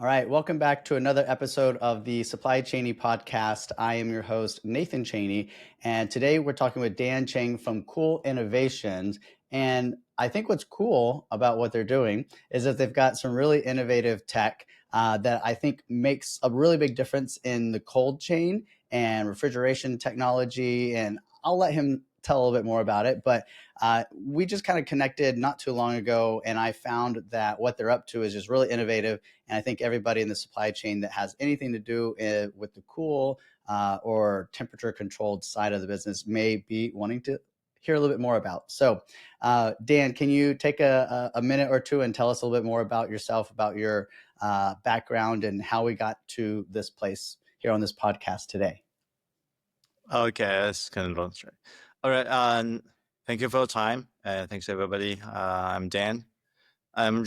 All right, welcome back to another episode of the Supply Chaney podcast. I am your host, Nathan Chaney, and today we're talking with Dan Chang from Cool Innovations. And I think what's cool about what they're doing is that they've got some really innovative tech that I think makes a really big difference in the cold chain and refrigeration technology. And I'll let him tell a little bit more about it. But we just kind of connected not too long ago, and I found that what they're up to is just really innovative. And I think everybody in the supply chain that has anything to do with the cool or temperature controlled side of the business may be wanting to hear a little bit more about. So, Dan, can you take a minute or two and tell us a little bit more about yourself, about your background, and how we got to this place here on this podcast today? Okay, that's kind of long story. All right. Thank you for your time. Thanks everybody. I'm Dan. I'm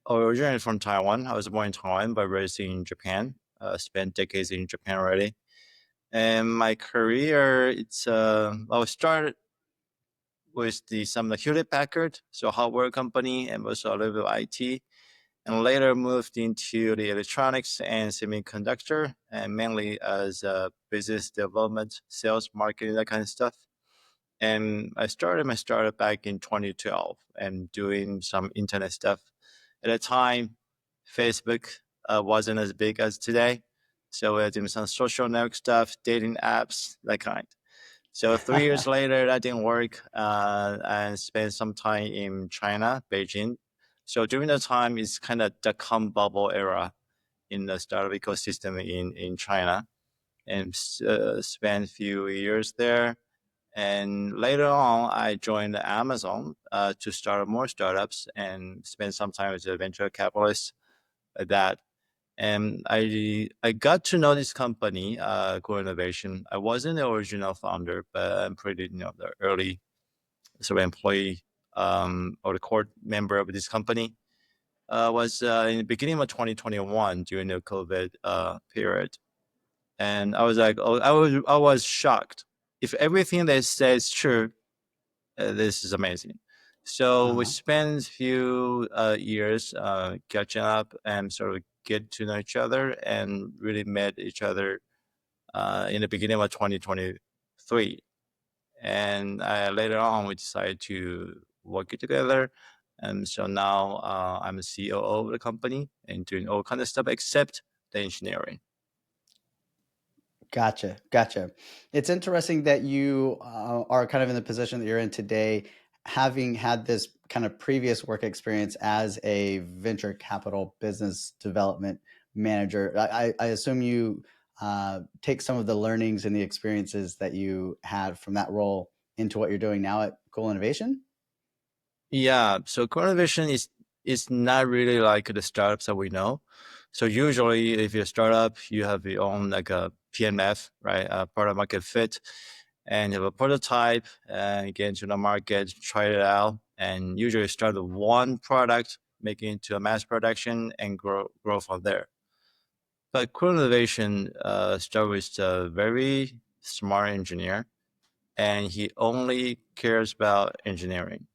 originally from Taiwan. I was born in Taiwan, but raised in Japan. Spent decades in Japan already. And my career, I started with some of the Hewlett Packard, so hardware company, and also a little bit of IT. And later moved into the electronics and semiconductor, and mainly as business development, sales, marketing, that kind of stuff. And I started my startup back in 2012 and doing some internet stuff. At the time, Facebook wasn't as big as today. So we were doing some social network stuff, dating apps, that kind. So 3 years later, that didn't work. I spent some time in China, Beijing. So during that time, it's kind of the .com bubble era in the startup ecosystem in China, and spent a few years there. And later on, I joined Amazon to start more startups and spend some time as a venture capitalist like that. And I got to know this company, Core Innovation. I wasn't the original founder, but I'm pretty, the early sort of employee or the core member of this company. Was in the beginning of 2021 during the COVID period, and I was like, oh, I was shocked. If everything they say is true, this is amazing. So we Uh-huh. spent a few years catching up and sort of get to know each other, and really met each other in the beginning of 2023. And later on, we decided to work together. And so now I'm the COO of the company and doing all kind of stuff except the engineering. Gotcha. It's interesting that you are kind of in the position that you're in today, having had this kind of previous work experience as a venture capital business development manager. I assume you take some of the learnings and the experiences that you had from that role into what you're doing now at Cool Innovation. Yeah, so Vision is not really like the startups that we know. So usually, if you're a startup, you have your own like a PMF, right? Product market fit, and you have a prototype, and get into the market, try it out, and usually start with one product, make it into a mass production, and grow from there. But Innovation start with a very smart engineer, and he only cares about engineering.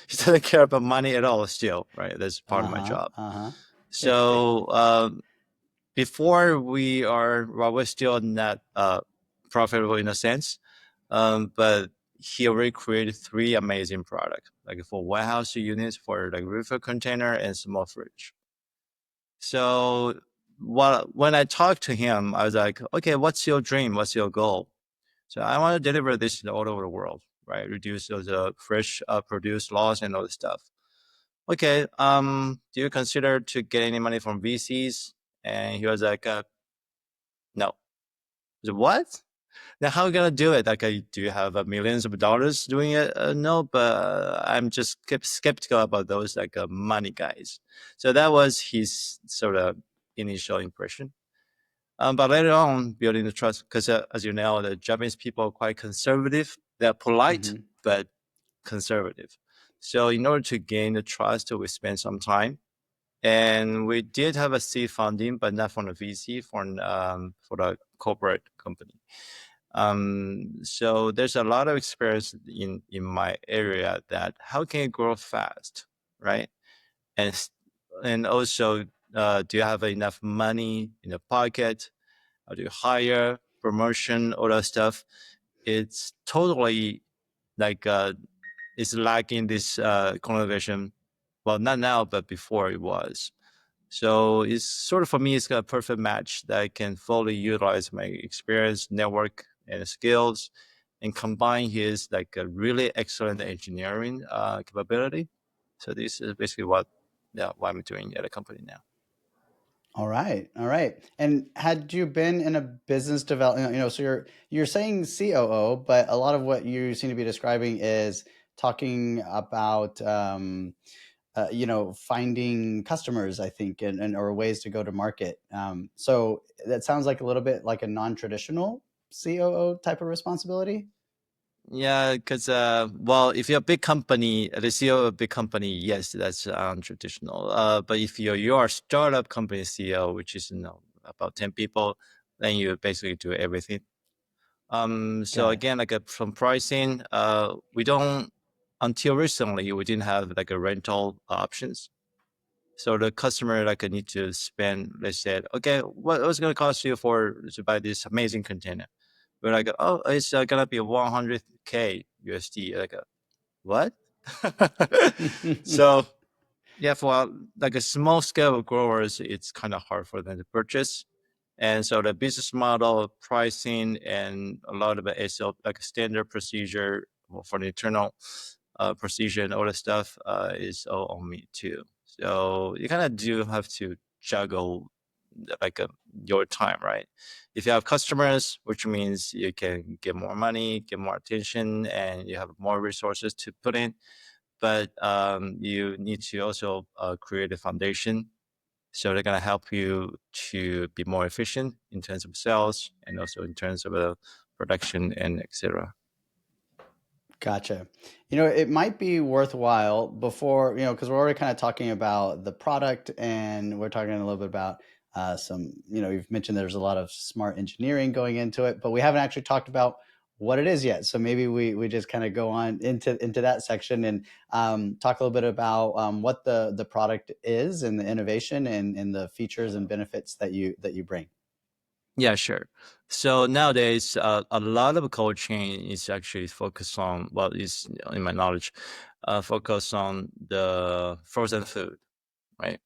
He doesn't care about money at all still, right? That's part of my Uh-huh. job. Uh-huh. So before we're still not profitable in a sense, but he already created 3 amazing products, like for warehouse units, for like reefer container and small fridge. So when I talked to him, I was like, okay, what's your dream? What's your goal? So I want to deliver this all over the world, right? Reduce those fresh produce loss and all this stuff. Okay, do you consider to get any money from VCs? And he was like, no. I said, what? Now how are you gonna do it? Like, do you have millions of dollars doing it? No, but I'm just skeptical about those like money guys. So that was his sort of initial impression. But later on, building the trust, because as you know, the Japanese people are quite conservative. They're polite, Mm-hmm. but conservative. So in order to gain the trust, we spent some time. And we did have a seed funding, but not from the VC, for the corporate company. So there's a lot of experience in my area that how can you grow fast, right? And also Do you have enough money in the pocket? How do you hire, promotion, all that stuff? It's totally like it's lacking this conversation. Well, not now, but before it was. So it's sort of, for me, it's got a perfect match that I can fully utilize my experience, network, and skills, and combine his like a really excellent engineering capability. So this is basically what I'm doing at a company now. All right, all right. And had you been in a business development, so you're saying COO, but a lot of what you seem to be describing is talking about finding customers, I think, and or ways to go to market. So that sounds like a little bit like a non-traditional COO type of responsibility. Yeah, because well, if you're a big company, the CEO of a big company, yes, that's traditional. But if you're a startup company CEO, which is about 10 people, then you basically do everything. So Got it. again, like from pricing, we don't until recently we didn't have like a rental options. So the customer like need to spend. They said, okay, what's going to cost you to buy this amazing container? We're like, oh, it's gonna be 100K USD. Like, what? So yeah, for like a small scale of growers, it's kind of hard for them to purchase. And so the business model, pricing, and a lot of it is like a standard procedure for the internal procedure and all the stuff is all on me too. So you kind of do have to juggle like your time, right? If you have customers, which means you can get more money, get more attention, and you have more resources to put in, but you need to also create a foundation. So they're going to help you to be more efficient in terms of sales and also in terms of production and etc. Gotcha. It might be worthwhile before, because we're already kind of talking about the product and we're talking a little bit about some, you've mentioned there's a lot of smart engineering going into it, but we haven't actually talked about what it is yet. So maybe we just kind of go on into that section and talk a little bit about what the product is and the innovation and the features and benefits that you bring. Yeah, sure. So nowadays, a lot of cold chain is actually focused on, well, is in my knowledge, focused on the frozen food, right?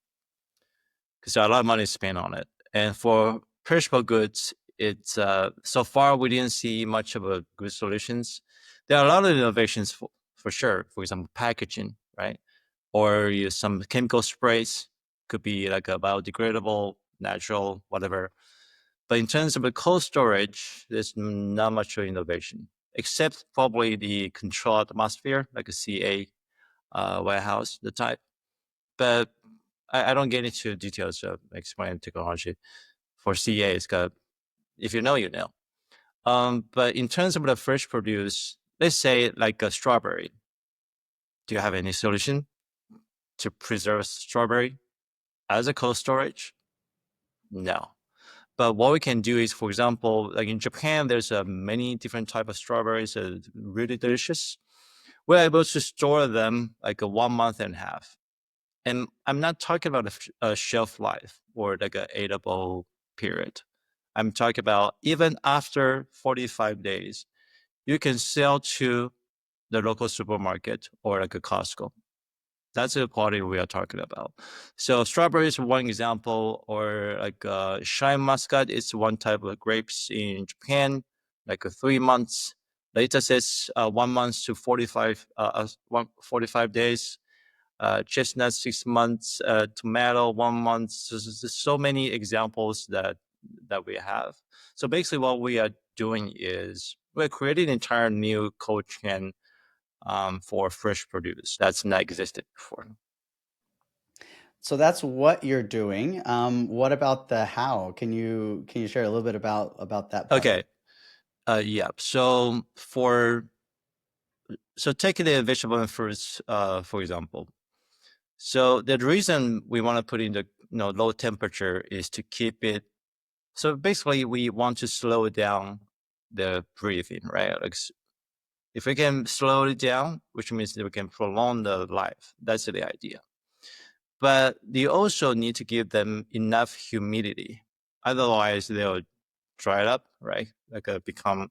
Because a lot of money is spent on it. And for perishable goods, it's so far we didn't see much of a good solutions. There are a lot of innovations for sure. For example, packaging, right? Or use some chemical sprays, could be like a biodegradable, natural, whatever. But in terms of the cold storage, there's not much of innovation, except probably the controlled atmosphere, like a CA warehouse, the type. But I don't get into details of explaining technology. For CA, it's got, if you know, you know. But in terms of the fresh produce, let's say like a strawberry. Do you have any solution to preserve strawberry as a cold storage? No. But what we can do is, for example, like in Japan, there's many different type of strawberries that are really delicious. We're able to store them like a 1 month and a half. And I'm not talking about a shelf life or like a eatable period. I'm talking about even after 45 days, you can sell to the local supermarket or like a Costco. That's the quality we are talking about. So strawberry is one example, or like shine muscat is one type of grapes in Japan, like 3 months. Latest is 1 month to 45 days. Chestnut 6 months, tomato 1 month. So many examples that we have. So basically, what we are doing is we're creating an entire new cold chain for fresh produce that's not existed before. So that's what you're doing. What about the how? Can you share a little bit about that part? Okay. Yeah. So taking the vegetable and fruits, for example. So the reason we want to put in the low temperature is to keep it. So basically, we want to slow down the breathing, right? Like if we can slow it down, which means that we can prolong the life. That's the idea. but you also need to give them enough humidity. Otherwise, they'll dry it up, right? Like become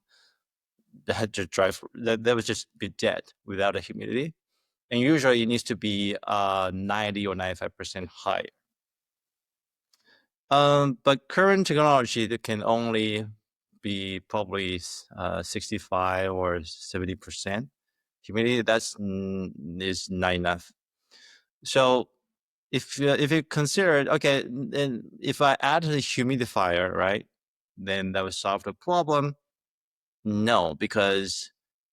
they had to dry. They would just be dead without the humidity. And usually, it needs to be 90 or 95% higher. But current technology that can only be probably 65 or 70% humidity. Is not enough. So if you consider it, okay, then if I add a humidifier, right, then that would solve the problem. No, because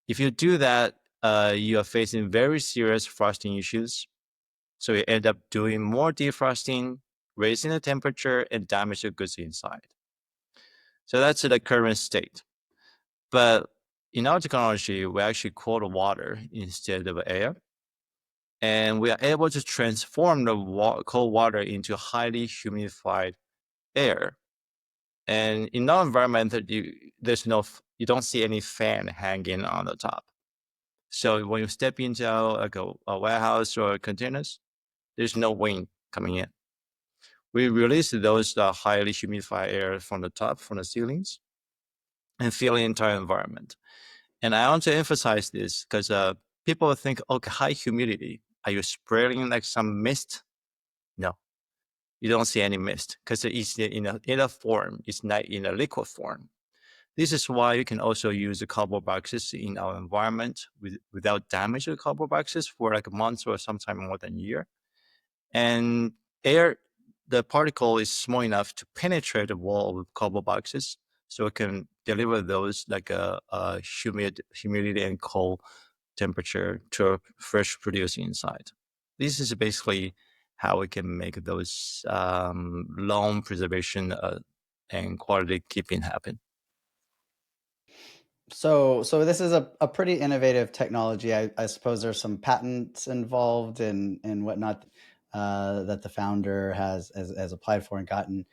if you do that, you are facing very serious frosting issues. So you end up doing more defrosting, raising the temperature, and damage the goods inside. So that's the current state. But in our technology, we actually cool the water instead of air. And we are able to transform the cold water into highly humidified air. And in our environment, you don't see any fan hanging on the top. So when you step into like a warehouse or containers, there's no wind coming in. We release those highly humidified air from the top, from the ceilings, and fill the entire environment. And I want to emphasize this because people think, okay, high humidity. Are you spraying like some mist? No, you don't see any mist because it's in a form. It's not in a liquid form. This is why you can also use the cardboard boxes in our environment without damaging the cardboard boxes for like a month or sometime more than a year. And the particle is small enough to penetrate the wall of cardboard boxes, so it can deliver those like a humidity and cold temperature to a fresh produce inside. This is basically how we can make those long preservation and quality keeping happen. So this is a pretty innovative technology. I suppose there's some patents involved and whatnot that the founder has applied for and gotten.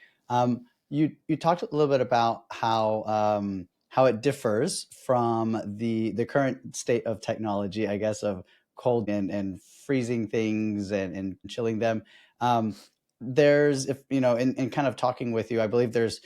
You talked a little bit about how it differs from the current state of technology, I guess, of cold and freezing things and chilling them. There's, if you know, in kind of talking with you, I believe there's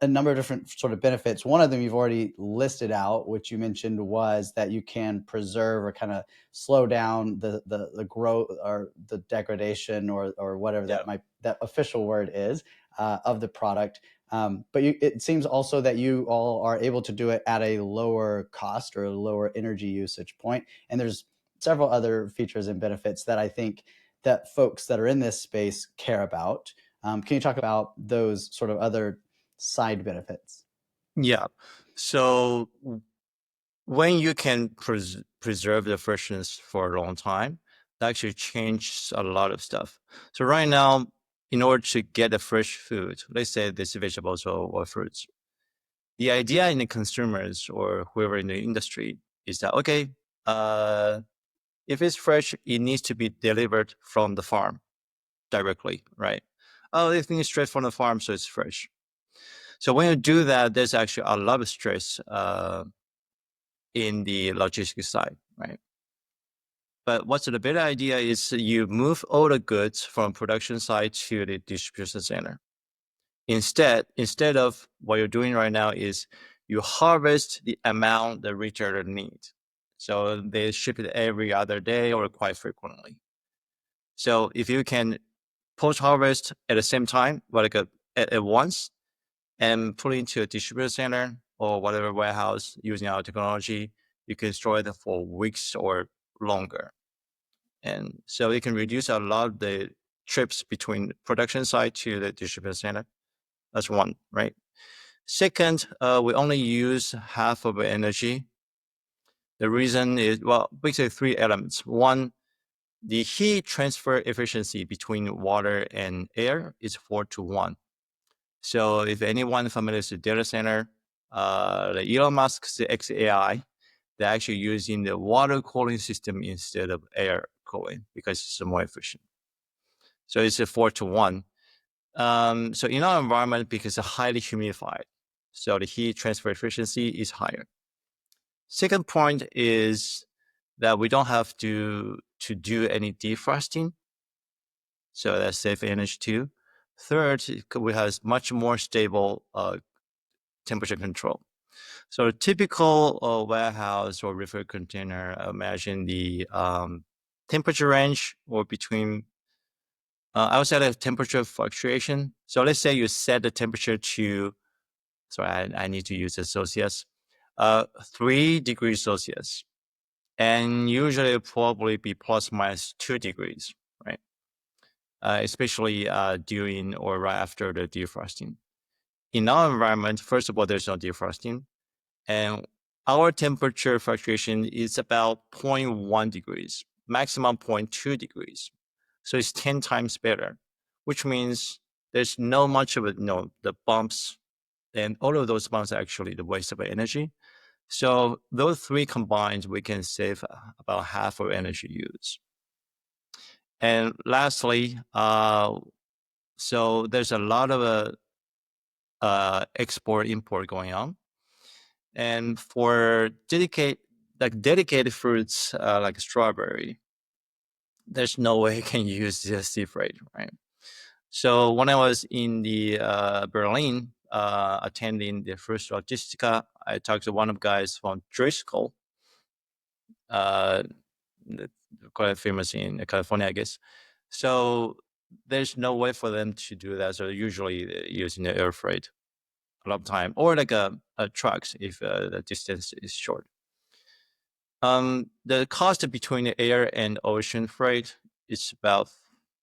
a number of different sort of benefits. One of them you've already listed out, which you mentioned was that you can preserve or kind of slow down the growth or the degradation or whatever that official word is of the product. But it seems also that you all are able to do it at a lower cost or a lower energy usage point. And there's several other features and benefits that I think that folks that are in this space care about. Can you talk about those sort of other side benefits? Yeah. So when you can preserve the freshness for a long time, that actually changes a lot of stuff. So right now, in order to get a fresh food, let's say this vegetables or fruits, the idea in the consumers or whoever in the industry is that, okay, if it's fresh, it needs to be delivered from the farm directly, right? Oh, everything is straight from the farm, so it's fresh. So when you do that, there's actually a lot of stress in the logistics side, right? But what's the better idea is you move all the goods from production side to the distribution center. Instead of what you're doing right now is you harvest the amount the retailer needs. So they ship it every other day or quite frequently. So if you can post harvest at the same time, like at once, and put it into a distribution center or whatever warehouse using our technology, you can store it for weeks or longer. And so it can reduce a lot of the trips between production site to the distribution center. That's one, right? Second, we only use half of the energy. The reason is, well, basically three elements. One, the heat transfer efficiency between water and air is 4-1. So if anyone familiar with the data center, the Elon Musk's XAI, they're actually using the water cooling system instead of air cooling because it's more efficient. So it's a 4-1. So in our environment, because it's highly humidified, so the heat transfer efficiency is higher. Second point is that we don't have to do any defrosting. so that's safe energy too. Third, we have much more stable temperature control. So a typical warehouse or refrigerator container, imagine the temperature range or between outside of temperature fluctuation. So let's say you set the temperature to, sorry, I need to use the Celsius, 3 degrees Celsius. And usually it'll probably be plus minus 2 degrees, right? Especially during or right after the defrosting. In our environment, first of all, there's no defrosting. And our temperature fluctuation is about 0.1 degrees, maximum 0.2 degrees. So it's 10 times better, which means there's no much of it, the bumps, and all of those bumps are actually the waste of energy. So those three combined, we can save about half of energy use. And lastly, so there's a lot of export import going on. And for dedicated fruits like strawberry, there's no way you can use the sea freight, right? So when I was in the Berlin attending the first Logistica, I talked to one of the guys from Driscoll, quite famous in California, I guess. So there's no way for them to do that. So usually using the air freight a lot of time, or like a trucks if the distance is short. The cost between the air and ocean freight is about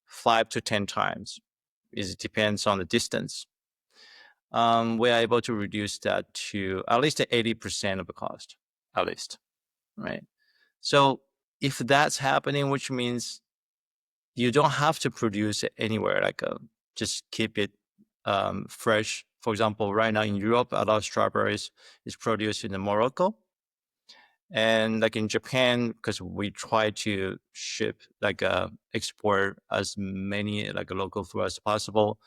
5 to 10 times. It depends on the distance. We are able to reduce that to at least 80% of the cost, at least, right? So if that's happening, which means you don't have to produce it anywhere, like just keep it fresh. For example, right now in Europe, a lot of strawberries is produced in Morocco. And like in Japan, because we try to ship, like export as many like local food as possible.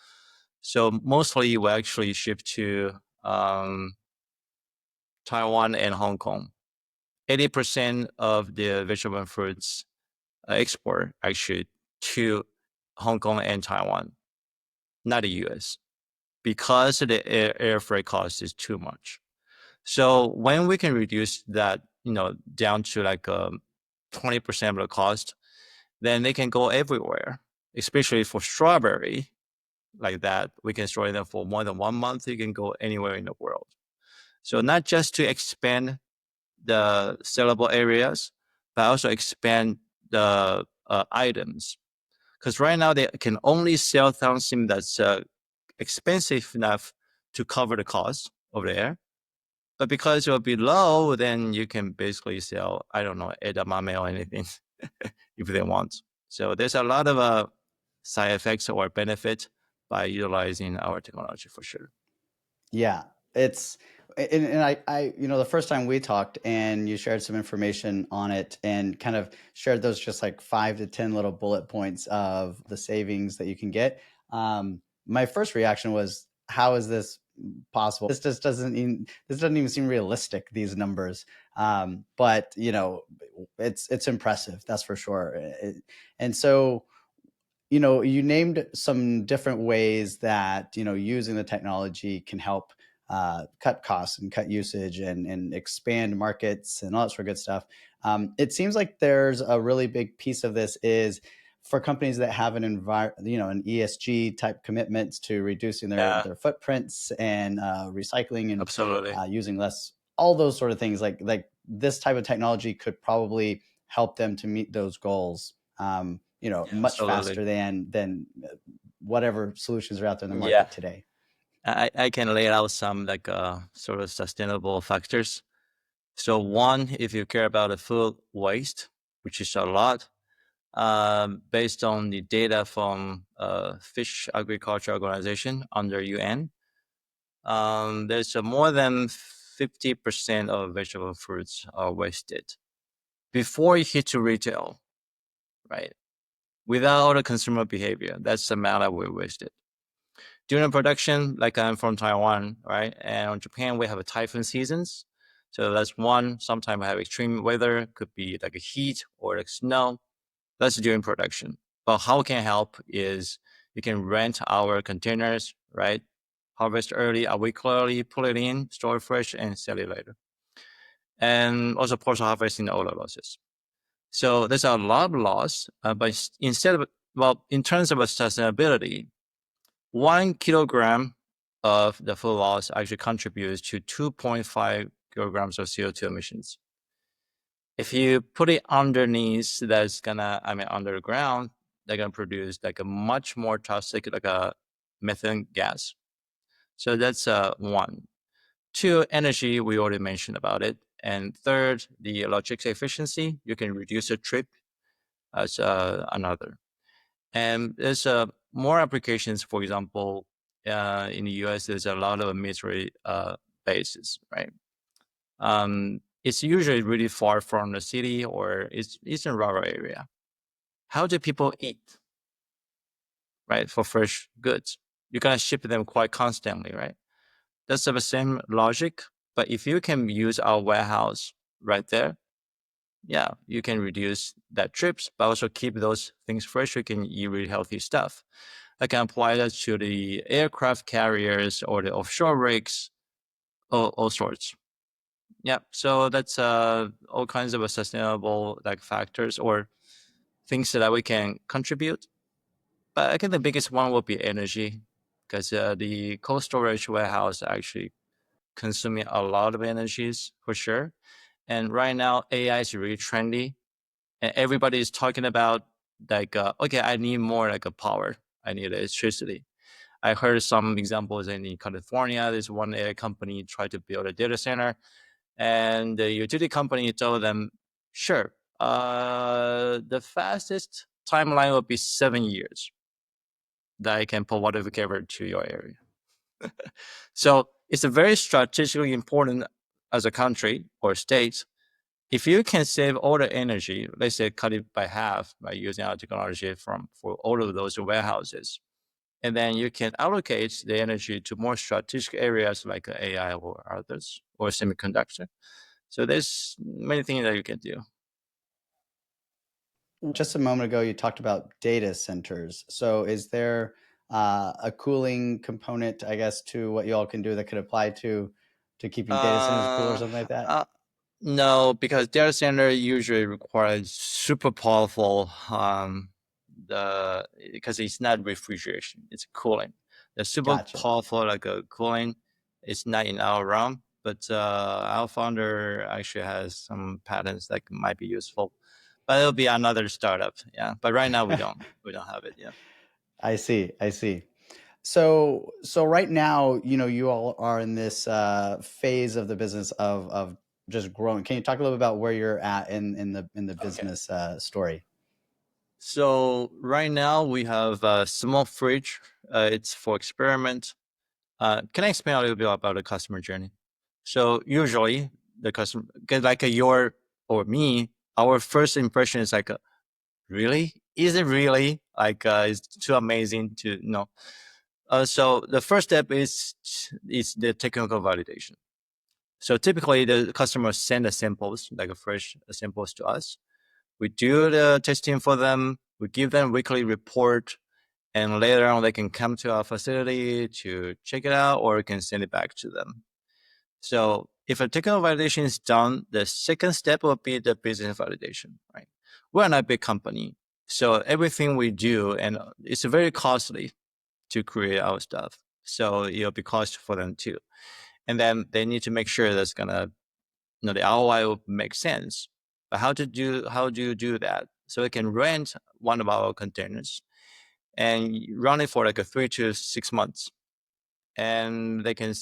So mostly we actually ship to Taiwan and Hong Kong. 80% of the vegetable and fruits export actually to Hong Kong and Taiwan, not the US, because the air freight cost is too much. So when we can reduce that, down to like 20% of the cost, then they can go everywhere, especially for strawberry like that. We can store them for more than 1 month. You can go anywhere in the world. So not just to expand the sellable areas, but also expand the items. Because right now they can only sell something that's expensive enough to cover the cost over there. But because you're below, then you can basically sell, I don't know, edamame or anything if they want. So there's a lot of side effects or benefit by utilizing our technology for sure. Yeah, it's and I the first time we talked and you shared some information on it and kind of shared those just like 5 to 10 little bullet points of the savings that you can get. My first reaction was, how is this possible? This doesn't even seem realistic, these numbers. But it's impressive, that's for sure. And so you named some different ways that using the technology can help cut costs and cut usage and expand markets and all that sort of good stuff. It seems like there's a really big piece of this is for companies that have an an ESG type commitments to reducing Yeah, their footprints and recycling and absolutely. using less, all those sort of things. Like this type of technology could probably help them to meet those goals. Yeah, Much absolutely. faster than whatever solutions are out there in the Yeah, market today. I can lay out some like sort of sustainable factors. So one, if you care about the food waste, which is a lot, based on the data from Fish Agriculture Organization under UN, there's more than 50% of vegetable fruits are wasted before it hit to retail, right? Without the consumer behavior, that's the amount that we wasted. During production, like I'm from Taiwan, right? And in Japan, we have a typhoon seasons. So that's one. Sometimes we have extreme weather, could be like a heat or like snow. That's during production. But how it can help is you can rent our containers, right? Harvest early, a week early, pull it in, store it fresh, and sell it later. And also partial harvesting all the losses. So there's a lot of loss, but instead of, well, in terms of sustainability, 1 kilogram of the food loss actually contributes to 2.5 kilograms of CO2 emissions. If you put it underneath, that's gonna, underground, they're gonna produce like a much more toxic, like a methane gas. So that's one. Two, energy, we already mentioned about it. And third, the logistics efficiency, you can reduce a trip as another. And there's more applications. For example, in the US, there's a lot of military bases, right? It's usually really far from the city, or it's in rural area. How do people eat, right, for fresh goods? You gotta ship them quite constantly, right? That's the same logic, but if you can use our warehouse right there, yeah, you can reduce that trips, but also keep those things fresh. You can eat really healthy stuff. I can apply that to the aircraft carriers or the offshore rigs, all sorts. Yeah, so that's all kinds of sustainable like factors or things that we can contribute. But I think the biggest one will be energy, because the cold storage warehouse actually consuming a lot of energies for sure. And right now, AI is really trendy, and everybody is talking about like, okay, I need more like a power. I need electricity. I heard some examples in California. There's one AI company tried to build a data center, and the utility company told them, sure, the fastest timeline will be 7 years that I can put whatever cable to your area. So it's a very strategically important as a country or state. If you can save all the energy, let's say cut it by half by using our technology for all of those warehouses, and then you can allocate the energy to more strategic areas like AI or others or semiconductor. So there's many things that you can do. Just a moment ago, you talked about data centers. So, is there a cooling component, I guess, to what you all can do that could apply to keeping data centers cool or Uh, something like that? uh, no, because data center usually requires super powerful the because it's not refrigeration, it's cooling. The super Gotcha. powerful like a cooling is not in our realm, but our founder actually has some patents that might be useful. But it'll be another startup, yeah. But right now we don't have it, yeah. I see. I see. So right now, you all are in this phase of the business of just growing. Can you talk a little bit about where you're at in the Okay. business story? So right now we have a small fridge. It's for experiment. Can I explain a little bit about the customer journey? So usually the customer, like your or me, our first impression is like, really? Is it really? Like, it's too amazing to know. So the first step is the technical validation. So typically the customer send the samples, like a fresh samples to us. We do the testing for them. We give them weekly report, and later on they can come to our facility to check it out, or we can send it back to them. So if a technical validation is done, the second step will be the business validation, right? We're not a big company, so everything we do, and it's very costly to create our stuff. So it'll be cost for them too. And then they need to make sure that's gonna, the ROI will make sense. But how do you do that? So they can rent one of our containers and run it for like a 3 to 6 months, and they can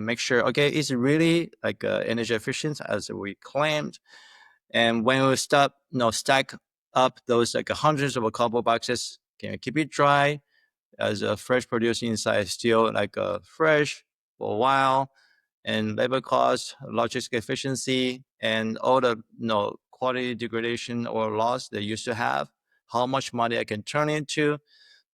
make sure, okay, it's really like energy efficient as we claimed. And when we stop, stack up those like hundreds of cardboard boxes, can you keep it dry as a fresh produce inside, still like fresh for a while, and labor cost, logistic efficiency, and all the quality degradation or loss they used to have, how much money I can turn into.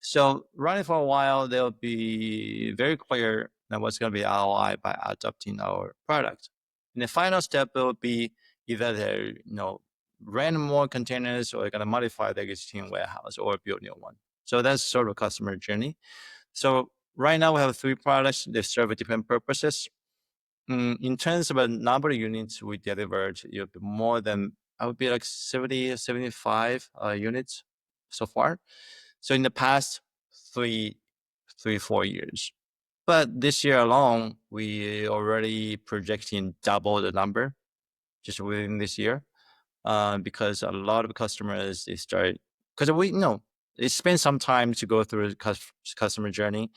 So running for a while, they'll be very clear on what's going to be ROI by adopting our product. And the final step will be either they rent more containers, or you're going to modify the existing warehouse or build new one. So that's sort of customer journey. So right now we have 3 products that serve different purposes. In terms of a number of units we delivered, it would be more than, I would be like 70, 75 units so far. So in the past 4 years. But this year alone, we already projecting double the number just within this year, because a lot of customers, they start, because we know it spends some time to go through the customer journey.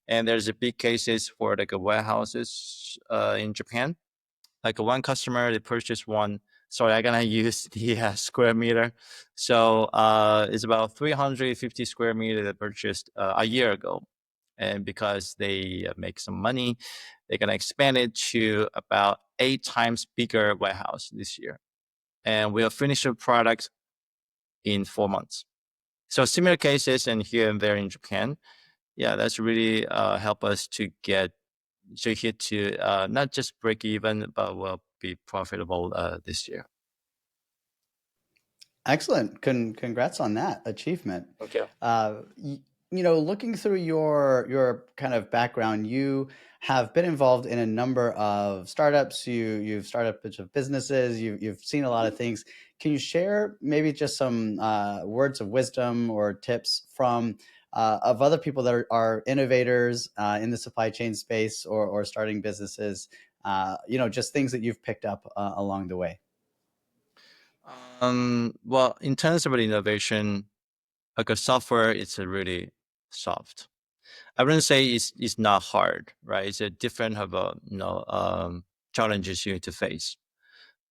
And there's a big cases for like warehouses in Japan. Like one customer, they purchased one. Sorry, I'm gonna use the square meter. So it's about 350 square meter they purchased a year ago. And because they make some money, they're gonna expand it to about 8 times bigger warehouse this year. And we'll finish the product in 4 months. So similar cases and here and there in Japan. Yeah, that's really help us to get hit to not just break even, but will be profitable this year. Excellent. Congrats on that achievement. Okay. Looking through your kind of background, you have been involved in a number of startups. You've started a bunch of businesses. You've seen a lot of things. Can you share maybe just some words of wisdom or tips from of other people that are innovators in the supply chain space or starting businesses? Just things that you've picked up along the way. Well, in terms of innovation, like a software, it's a really soft. I wouldn't say it's not hard, right? It's a different of a challenges you need to face.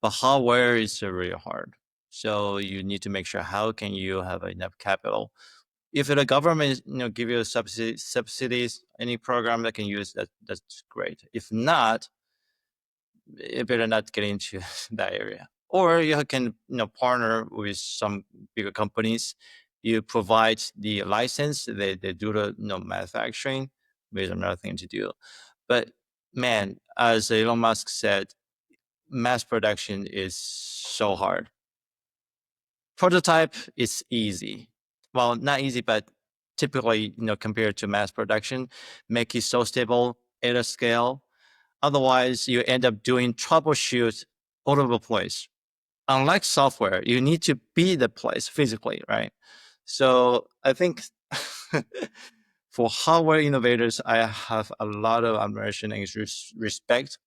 But hardware is really hard. So you need to make sure how can you have enough capital. If the government give you subsidies, any program that can use that, that's great. If not, you better not get into that area. Or you can partner with some bigger companies. You provide the license, they do the manufacturing. There's another thing to do. But man, as Elon Musk said, mass production is so hard. Prototype is easy. Well, not easy, but typically, compared to mass production, make it so stable at a scale. Otherwise, you end up doing troubleshoot all over the place. Unlike software, you need to be the place physically, right? So I think for hardware innovators, I have a lot of admiration and respect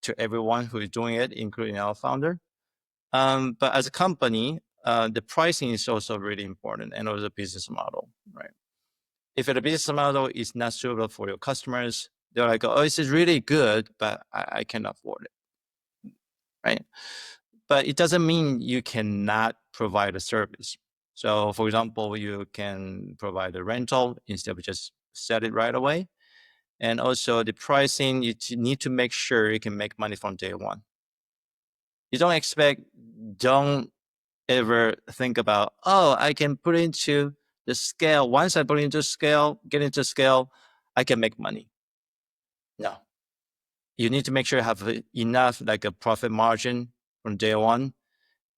to everyone who is doing it, including our founder. But as a company, the pricing is also really important, and also the business model, right? If the business model is not suitable for your customers, they're like, oh, this is really good, but I cannot afford it, right? But it doesn't mean you cannot provide a service. So for example, you can provide a rental instead of just set it right away. And also the pricing, you need to make sure you can make money from day one. You don't ever think about, oh, I can put into the scale. Once I put into scale, get into scale, I can make money. No. You need to make sure you have enough like a profit margin from day one.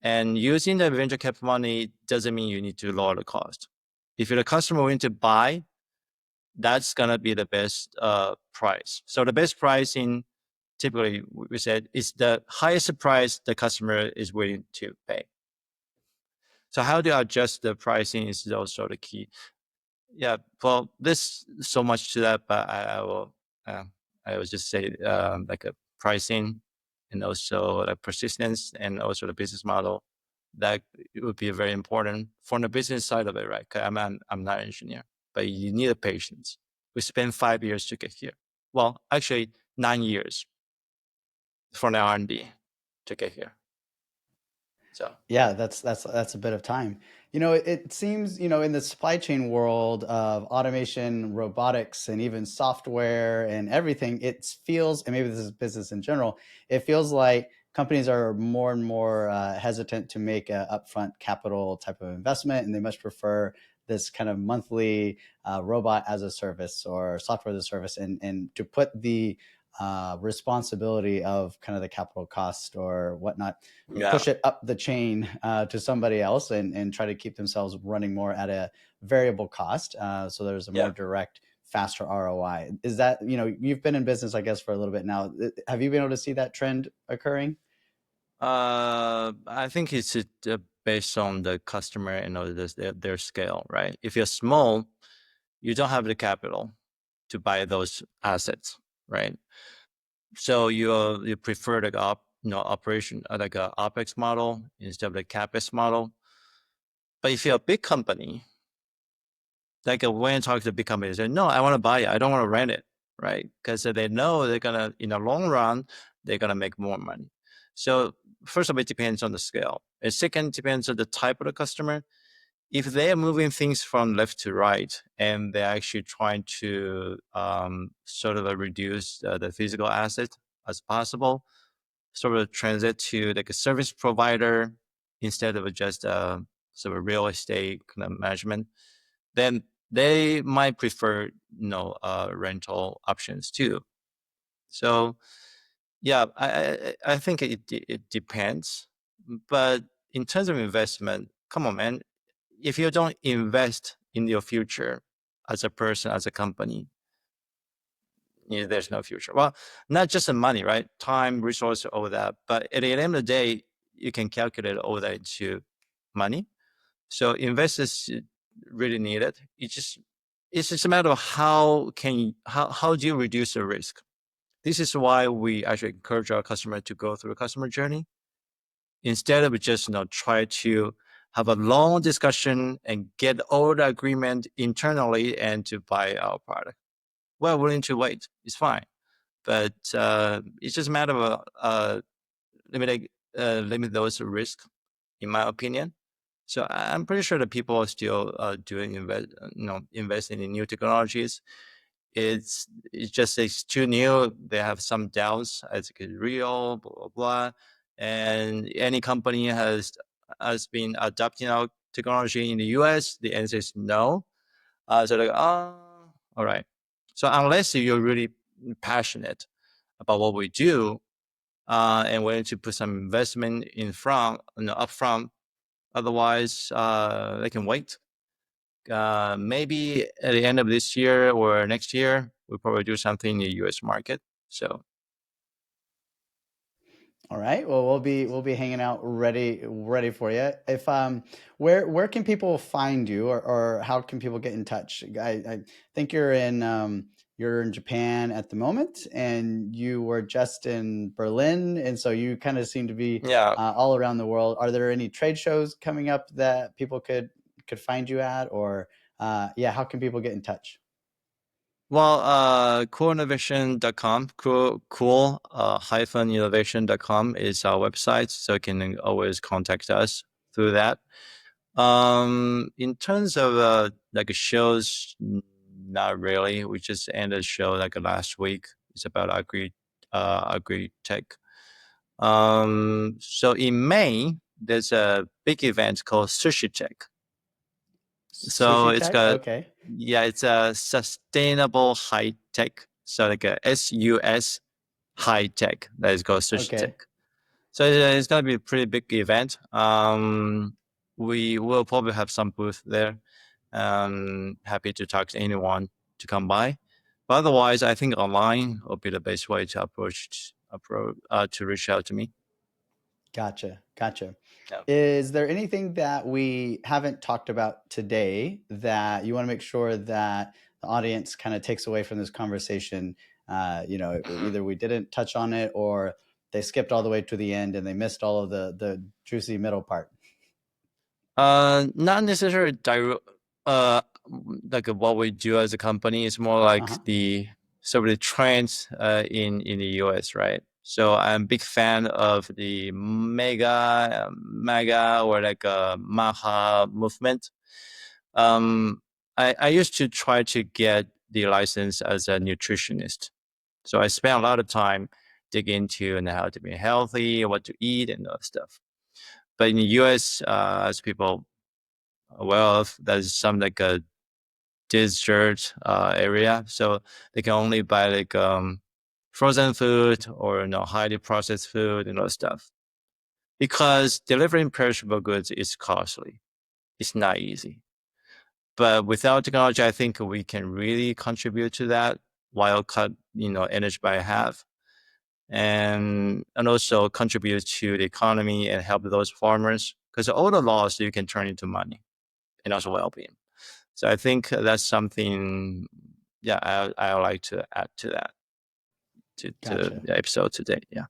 And using the venture capital money doesn't mean you need to lower the cost. If you're the customer willing to buy, that's gonna be the best price. So the best pricing, typically we said, is the highest price the customer is willing to pay. So how do you adjust the pricing is also the key. Yeah, well, there's so much to that, but I will just say like a pricing and also the persistence and also the business model. That it would be very important from the business side of it, right? I'm not an engineer, but you need a patience. We spent 5 years to get here. Well, actually 9 years from the R&D to get here. So Yeah, that's a bit of time. It seems, in the supply chain world of automation, robotics, and even software and everything, it feels, and maybe this is business in general, it feels like companies are more and more hesitant to make a upfront capital type of investment, and they much prefer this kind of monthly robot as a service or software as a service, and to put the responsibility of kind of the capital cost or whatnot, Yeah. push it up the chain to somebody else and try to keep themselves running more at a variable cost. So there's a more Yeah. direct, faster ROI. Is that, you've been in business, I guess, for a little bit now. Have you been able to see that trend occurring? I think it's based on the customer and their scale, right? If you're small, you don't have the capital to buy those assets, right? So you prefer the operation like a OpEx model instead of the CapEx model. But if you're a big company, like when I talk to big companies, they say, no, I want to buy it. I don't want to rent it, right? Because they know they're gonna, in the long run, they're gonna make more money. So first of all, it depends on the scale. And second, depends on the type of the customer. If they are moving things from left to right and they're actually trying to sort of reduce the physical asset as possible, sort of transit to like a service provider instead of just sort of real estate kind of management, then they might prefer rental options too. So yeah, I think it depends, but in terms of investment, come on, man, if you don't invest in your future as a person, as a company, there's no future. Well, not just the money, right? Time, resource, all that. But at the end of the day, you can calculate all that into money. So investors really need it. It's just a matter of how do you reduce the risk? This is why we actually encourage our customer to go through a customer journey instead of just try to have a long discussion and get all the agreement internally and to buy our product. We're willing to wait. It's fine, but it's just a matter of limit those risks, in my opinion. So I'm pretty sure that people are still investing in new technologies. It's too new. They have some doubts as it's real, blah blah blah. And any company has been adopting our technology in the US, the answer is no. So like, oh, all right. So unless you're really passionate about what we do, and willing to put some investment in front, upfront, otherwise, they can wait. Maybe at the end of this year or next year, we'll probably do something in the US market. So All right. Well, we'll be hanging out ready for you. If where can people find you, or how can people get in touch? I think you're in Japan at the moment, and you were just in Berlin, and so you kind of seem to be yeah. all around the world. Are there any trade shows coming up that people could find you at, or yeah, how can people get in touch? Well, coolinnovation.com, innovation.com is our website, so you can always contact us through that. In terms of like shows, not really. We just ended a show like last week. It's about agri tech. So in May, there's a big event called Sushi Tech. So Sushi it's Tech. got, Okay. yeah, it's a sustainable high tech. So like a SUS high tech that is called Sushi Okay. Tech. So it's going to be a pretty big event. We will probably have some booth there. Happy to talk to anyone to come by. But otherwise, I think online will be the best way to to reach out to me. Gotcha. Gotcha. Yeah. Is there anything that we haven't talked about today that you want to make sure that the audience kind of takes away from this conversation? Either we didn't touch on it or they skipped all the way to the end and they missed all of the juicy middle part. Not necessarily direct, uh, like what we do as a company is more like Uh-huh. the sort of the trends in the US, right? So I'm a big fan of the mega or like a maha movement. I used to try to get the license as a nutritionist. So I spent a lot of time digging into and how to be healthy, what to eat, and all that stuff. But in the US, as people are aware of, there's some like a desert area, so they can only buy like frozen food or highly processed food and all stuff. Because delivering perishable goods is costly. It's not easy. But without technology, I think we can really contribute to that while cut energy by half, and also contribute to the economy and help those farmers, because all the loss you can turn into money and also well-being. So I think that's something, yeah, I would like to add to that, to Gotcha. the episode today. Yeah.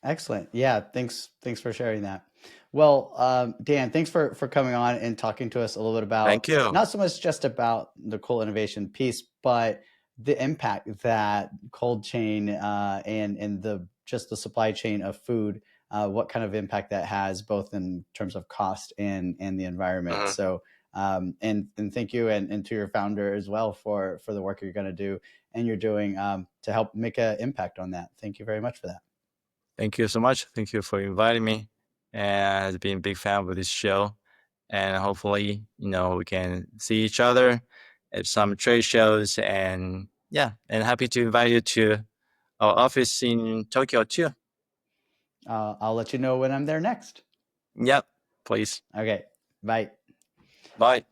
Excellent. Yeah, thanks for sharing that. Well, Dan, thanks for coming on and talking to us a little bit about Thank you. not so much just about the cool innovation piece, but the impact that cold chain and the just the supply chain of food, what kind of impact that has both in terms of cost and the environment. Mhm. So and thank you and to your founder as well for the work you're going to do and you're doing to help make an impact on that. Thank you very much for that. Thank you so much. Thank you for inviting me, and I've been a big fan of this show. And hopefully, we can see each other at some trade shows. And yeah, and happy to invite you to our office in Tokyo too. I'll let you know when I'm there next. Yep, please. Okay. Bye. Bye.